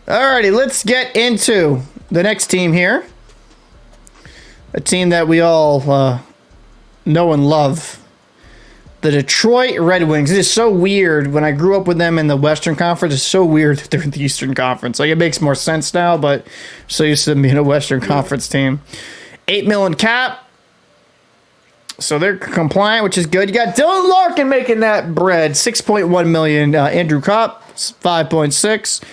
Alrighty, let's get into the next team here. A team that we all know and love. The Detroit Red Wings. It is so weird. When I grew up with them in the Western Conference, it's so weird that they're in the Eastern Conference. Like, it makes more sense now, but so used to them being a Western Conference team. $8 million cap. So they're compliant, which is good. You got Dylan Larkin making that bread. $6.1 million. Andrew Kopp, 5.6.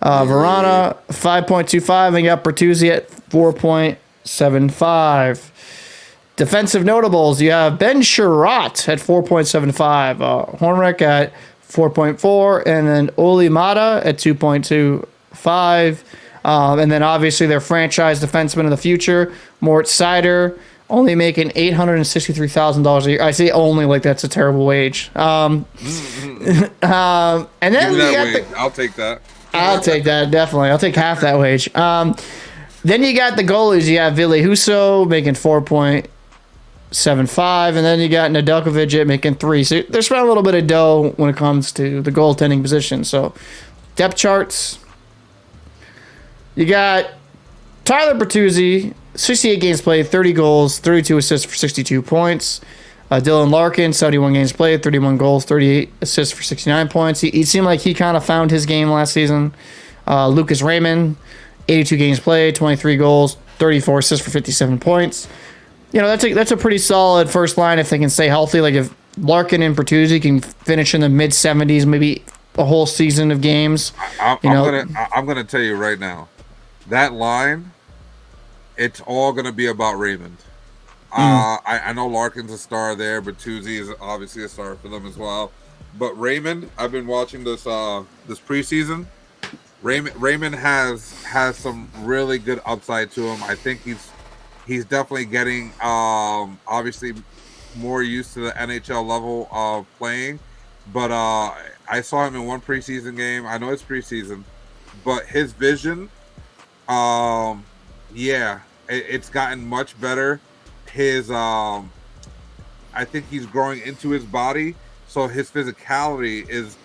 Verana, 5.25. And you got Bertuzzi at 4.75. Defensive notables, you have Ben Sherratt at 4.75, Hornrick at 4.4, and then Oli Mata at 2.25. And then obviously their franchise defenseman of the future, Mort Seider, only making $863,000 a year. I say only like that's a terrible wage. And then I'll take that. I'll take that, definitely. I'll take half that wage. Then you got the goalies. You have Ville Husso making 4.75, and then you got Nedeljkovic at making 3. So they're spending a little bit of dough when it comes to the goaltending position. So depth charts. You got Tyler Bertuzzi, 68 games played, 30 goals, 32 assists for 62 points. Dylan Larkin, 71 games played, 31 goals, 38 assists for 69 points. He seemed like he kind of found his game last season. Lucas Raymond, 82 games played, 23 goals, 34 assists for 57 points. You know, that's a pretty solid first line if they can stay healthy. Like if Larkin and Bertuzzi can finish in the mid-70s, maybe a whole season of games. I'm gonna tell you right now, that line, it's all gonna be about Raymond. I know Larkin's a star there, but Bertuzzi is obviously a star for them as well. But Raymond, I've been watching this preseason. Raymond has some really good upside to him. I think he's definitely getting obviously more used to the NHL level of playing. But I saw him in one preseason game. I know it's preseason, but his vision, it's gotten much better. His I think he's growing into his body, so his physicality is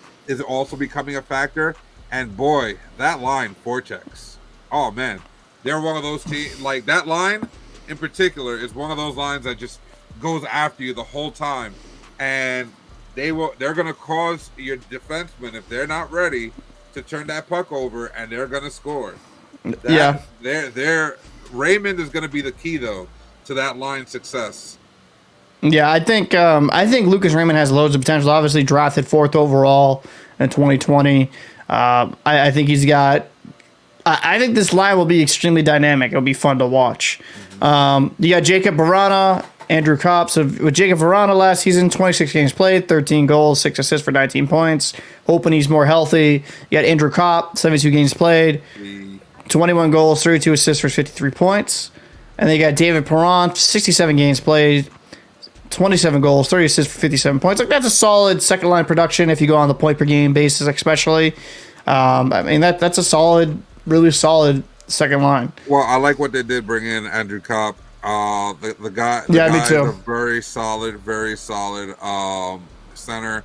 also becoming a factor. And boy, that line, forechecks. Oh man, they're one of those teams. Like that line in particular is one of those lines that just goes after you the whole time, and they're going to cause your defensemen, if they're not ready, to turn that puck over, and they're going to score. Raymond is going to be the key though to that line's success. Yeah, I think Lucas Raymond has loads of potential. Obviously, drafted 4th overall in 2020. I think he's got. I think this line will be extremely dynamic. It'll be fun to watch. You got Jacob Verana, Andrew Kopp. So with Jacob Verana last season, 26 games played, 13 goals, 6 assists for 19 points. Hoping he's more healthy. You got Andrew Kopp, 72 games played, 21 goals, 32 assists for 53 points. And then you got David Perron, 67 games played, 27 goals, 30 assists for 57 points. Like that's a solid second line production if you go on the point per game basis, especially. I mean that's a solid, really solid second line. Well, I like what they did bring in Andrew Kopp. The guy me too. Is a very solid center.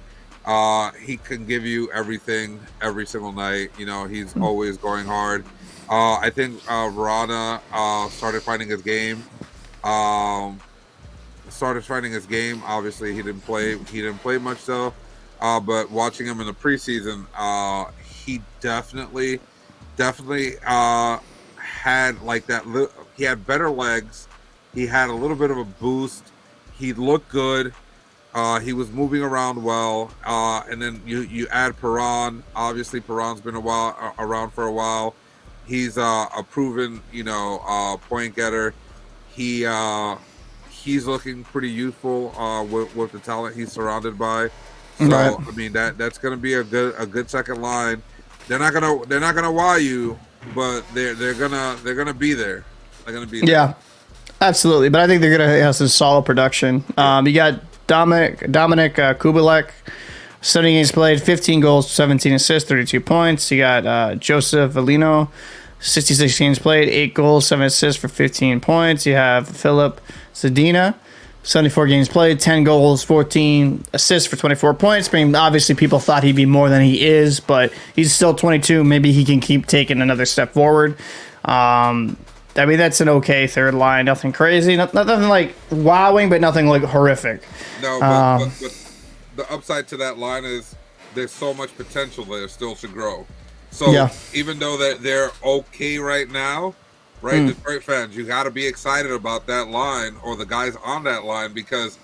He can give you everything every single night. You know, he's always going hard. I think Verana started finding his game. Obviously, he didn't play much though. But watching him in the preseason, he definitely had like that. He had better legs. He had a little bit of a boost. He looked good. He was moving around well. And then you add Perron. Obviously, Perron's been around for a while. He's a proven, point getter. He's looking pretty youthful with the talent he's surrounded by. So right. I mean that's going to be a good second line. They're not gonna wow you, but they're gonna be there. They're gonna be there. Yeah, absolutely. But I think they're gonna have some solid production. You got Dominic Kubelek, 70 games played, 15 goals, 17 assists, 32 points. You got Joseph Valino, 66 games played, 8 goals, 7 assists for 15 points. You have Philip Zadina, 74 games played, 10 goals, 14 assists for 24 points. I mean, obviously people thought he'd be more than he is, but he's still 22. Maybe he can keep taking another step forward. I mean, that's an okay third line. Nothing crazy. Nothing like wowing, but nothing like horrific. No, but the upside to that line is there's so much potential there still to grow. So even though they're okay right now, right, Detroit fans, you got to be excited about that line or the guys on that line, because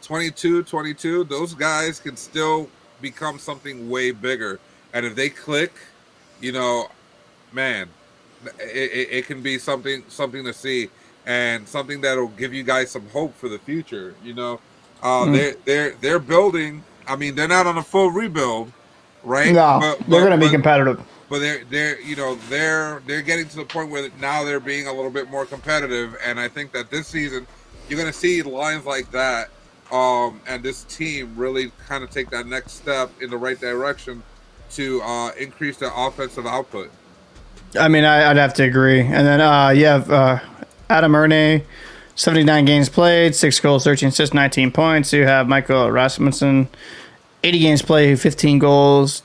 22, those guys can still become something way bigger. And if they click, you know, man, it can be something to see, and something that'll give you guys some hope for the future. You know, they're building. I mean, they're not on a full rebuild, right? No, they're going to be competitive. But they're getting to the point where now they're being a little bit more competitive, and I think that this season you're going to see lines like that, and this team really kind of take that next step in the right direction to increase their offensive output. I mean, I'd have to agree. And then you have Adam Erne, 79 games played, 6 goals, 13 assists, 19 points. You have Michael Rasmussen, 80 games played, 15 goals,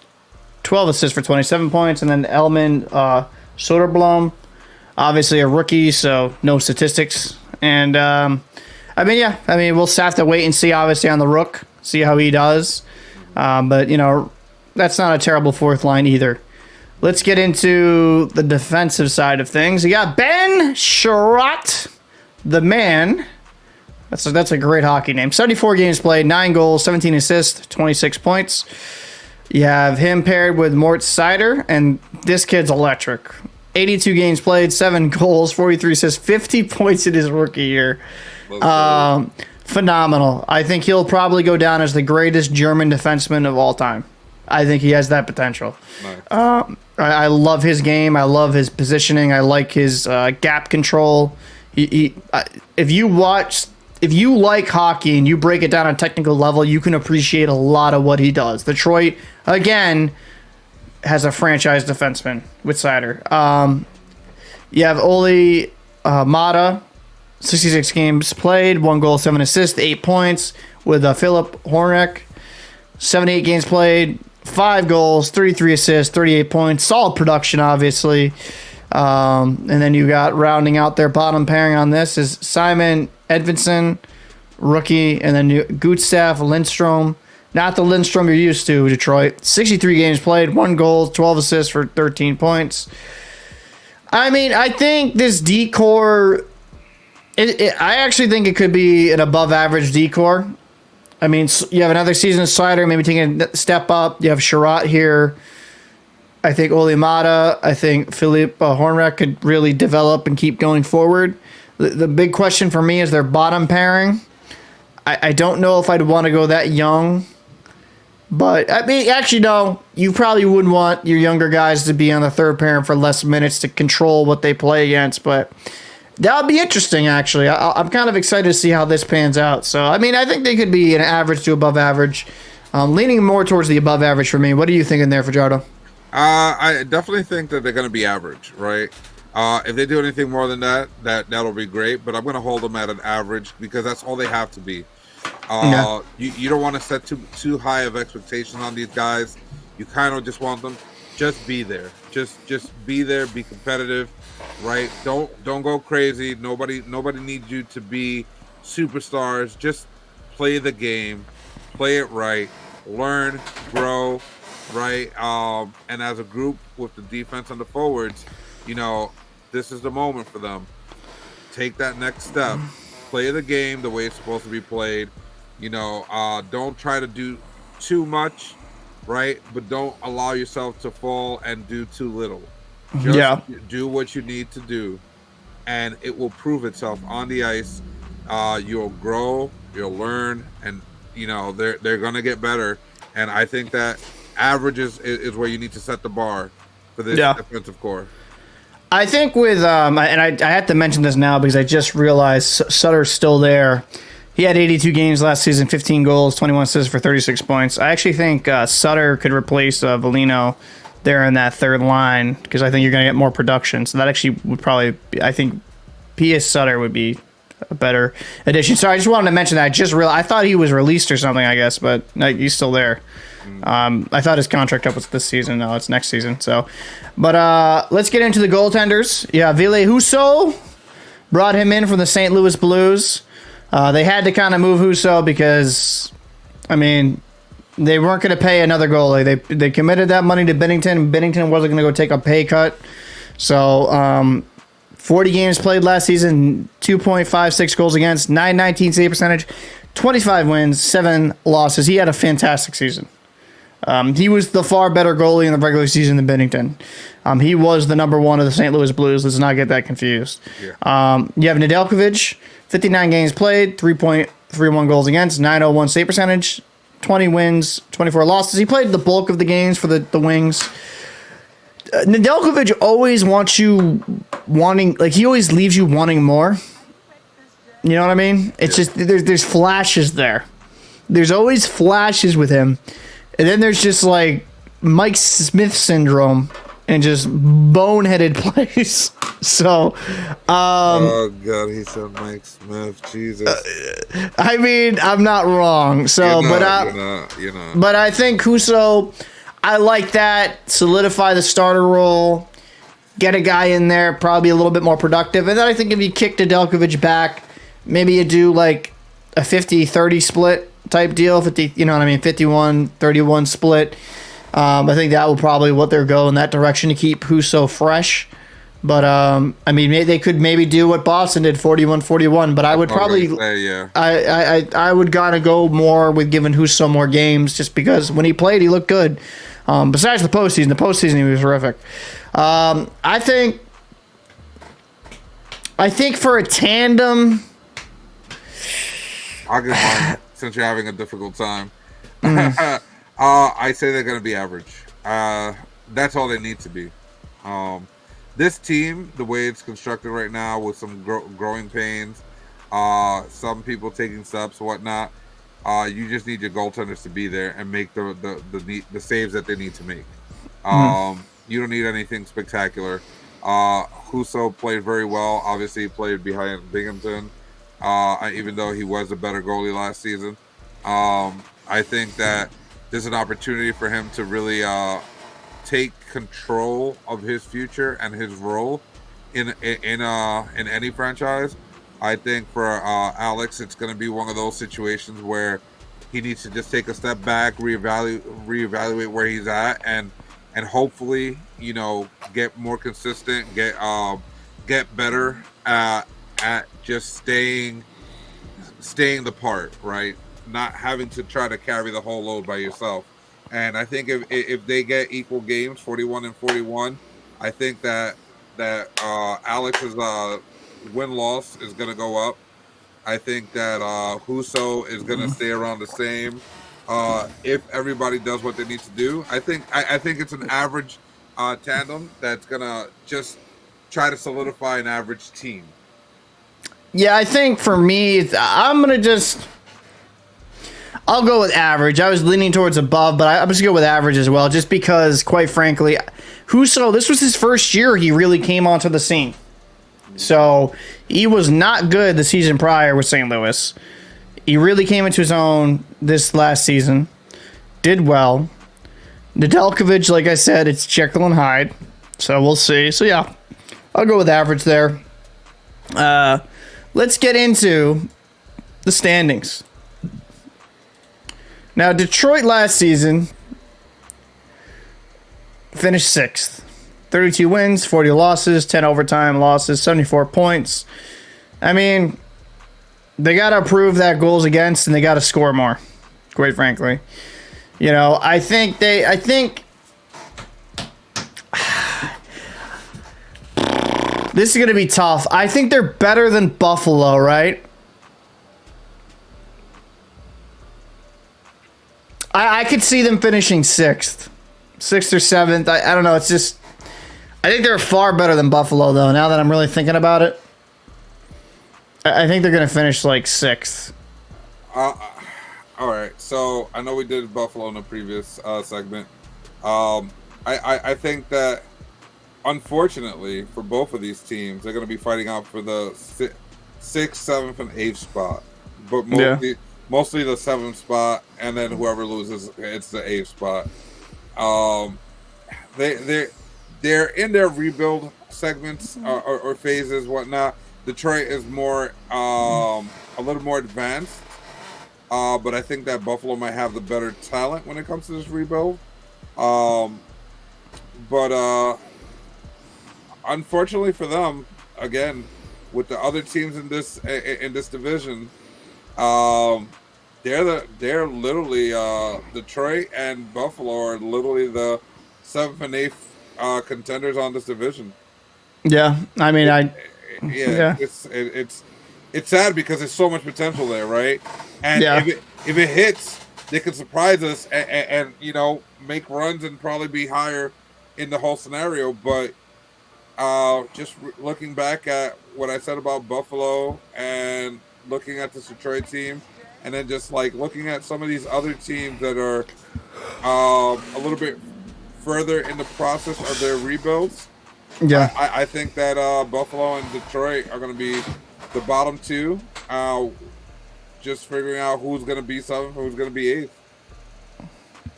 12 assists for 27 points. And then Elman Soderblom, obviously a rookie, so no statistics. And, we'll have to wait and see, obviously, on the Rook, see how he does. But, that's not a terrible fourth line either. Let's get into the defensive side of things. You got Ben Sherratt, the man. That's a great hockey name. 74 games played, 9 goals, 17 assists, 26 points. You have him paired with Mort Seider, and this kid's electric. 82 games played, 7 goals, 43 assists, 50 points in his rookie year. Phenomenal. I think he'll probably go down as the greatest German defenseman of all time. I think he has that potential. Nice. I love his game. I love his positioning. I like his gap control. If you like hockey and you break it down on a technical level, you can appreciate a lot of what he does. Detroit, again, has a franchise defenseman with Seider. You have Oli Mata, 66 games played, 1 goal, 7 assists, 8 points, with Philip Horneck, 78 games played, 5 goals, 33 assists, 38 points. Solid production, obviously. And then you got rounding out their bottom pairing on this is Simon Edvinsson, rookie, and then Gustav Lindstrom. Not the Lindstrom you're used to, Detroit. 63 games played, 1 goal, 12 assists for 13 points. I mean, I think this D-core, I actually think it could be an above-average D-core. I mean, you have another season of Seider, maybe taking a step up. You have Sherratt here. I think Oli Mata. I think Philippe Hornrek could really develop and keep going forward. The big question for me is their bottom pairing. I don't know if I'd want to go that young. But, I mean, actually, no. You probably wouldn't want your younger guys to be on the third pairing for less minutes to control what they play against. But that would be interesting, actually. I'm kind of excited to see how this pans out. So, I mean, I think they could be an average to above average. Leaning more towards the above average for me. What are you thinking there, Fajardo? I definitely think that they're going to be average, right? If they do anything more than that'll be great. But I'm going to hold them at an average because that's all they have to be. You don't want to set too high of expectations on these guys. You kind of just want them just be there. Just be there, be competitive. Right, don't go crazy. Nobody needs you to be superstars. Just play the game, play it right, learn, grow, right. And as a group with the defense and the forwards, this is the moment for them. Take that next step, play the game the way it's supposed to be played. Don't try to do too much, right? But don't allow yourself to fall and do too little. Just do what you need to do, and it will prove itself on the ice. You'll grow, you'll learn, and they're gonna get better. And I think that average is where you need to set the bar for this defensive core. I think with and I have to mention this now because I just realized Sutter's still there. He had 82 games last season, 15 goals, 21 assists for 36 points. I actually think Sutter could replace Velino there in that third line because I think you're going to get more production. So that actually would probably be, I think P.S. Sutter would be a better addition. So I just wanted to mention that. I just realized I thought he was released or something, I guess, but no, he's still there. I thought his contract up was this season. No, it's next season. So, but let's get into the goaltenders. Yeah, Ville Husso brought him in from the St. Louis Blues. They had to kind of move Husso because, I mean, they weren't going to pay another goalie. They committed that money to Bennington. Bennington wasn't going to go take a pay cut. So, 40 games played last season, 2.56 goals against, 919 save percentage, 25 wins, 7 losses. He had a fantastic season. He was the far better goalie in the regular season than Bennington. He was the number one of the St. Louis Blues. Let's not get that confused. Yeah. You have Nedeljkovic, 59 games played, 3.31 goals against, 901 save percentage, 20 wins, 24 losses. He played the bulk of the games for the Wings. Nedeljkovic always wants you wanting, like, he always leaves you wanting more. You know what I mean? It's just there's flashes there. There's always flashes with him. And then there's just like Mike Smith syndrome and just boneheaded plays. So, oh god, he said Mike Smith. Jesus. I mean, I'm not wrong. So, you're not. But I think Husso, I like that. Solidify the starter role. Get a guy in there, probably a little bit more productive. And then I think if you kick Nedeljkovic back, maybe you do like a 50-30 split type deal, 50, you know what I mean, 51-31 split. I think that will probably what they'll go in that direction to keep Husso fresh. But I mean, they could maybe do what Boston did, 41-41. But I would probably, I would gotta go more with giving Husso more games, just because when he played, he looked good. Besides the postseason he was terrific. I think for a tandem, I'll get mine since you're having a difficult time. I say they're going to be average. That's all they need to be. This team, the way it's constructed right now, with some growing pains, some people taking steps, whatnot, you just need your goaltenders to be there and make the saves that they need to make. You don't need anything spectacular. Husso played very well. Obviously, he played behind Binghamton, even though he was a better goalie last season. I think that there's an opportunity for him to really take control of his future and his role in any franchise. I think for Alex, it's going to be one of those situations where he needs to just take a step back, reevaluate where he's at, and hopefully, get more consistent, get better at just staying the part, right? Not having to try to carry the whole load by yourself. And I think if they get equal games, 41-41, I think that Alex's win-loss is going to go up. I think that Husso is going to stay around the same. If everybody does what they need to do, I think it's an average tandem that's going to just try to solidify an average team. Yeah, I think for me, I'll go with average. I was leaning towards above, but I'm just going to go with average as well, just because, quite frankly, Husso, this was his first year he really came onto the scene. So he was not good the season prior with St. Louis. He really came into his own this last season. Did well. Nedeljkovic, like I said, it's Jekyll and Hyde. So we'll see. So yeah, I'll go with average there. Let's get into the standings. Now, Detroit last season finished 6th. 32 wins, 40 losses, 10 overtime losses, 74 points. I mean, they got to improve that goals against, and they got to score more, quite frankly. I think this is going to be tough. I think they're better than Buffalo, right? I could see them finishing 6th or 7th. I don't know. It's just, I think they're far better than Buffalo, though, now that I'm really thinking about it. I think they're going to finish like 6th. All right. So I know we did Buffalo in the previous segment. I think that, unfortunately, for both of these teams, they're going to be fighting out for sixth, seventh, and eighth spot, but Yeah. mostly the seventh spot, and then whoever loses, it's the eighth spot. Um, they're in their rebuild segments or phases, whatnot. Detroit is more a little more advanced, but I think that Buffalo might have the better talent when it comes to this rebuild. Um, but unfortunately for them, again, with the other teams in this division, um, they're literally Detroit and Buffalo are literally the seventh and eighth contenders on this division. Yeah. I mean, It, I yeah, yeah. it's sad because there's so much potential there, right? And Yeah. if it hits, they can surprise us and you know make runs and probably be higher in the whole scenario. But looking back at what I said about Buffalo and looking at this Detroit team, and then just like looking at some of these other teams that are a little bit further in the process of their rebuilds, Yeah. I think that Buffalo and Detroit are going to be the bottom two. Just figuring out who's going to be seventh, who's going to be eighth.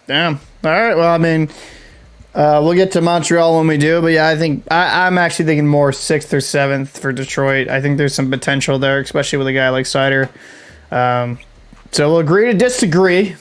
Damn. All right. Well, I mean, we'll get to Montreal when we do, but yeah, I think I'm actually thinking more sixth or seventh for Detroit. I think there's some potential there, especially with a guy like Sider. So we'll agree to disagree.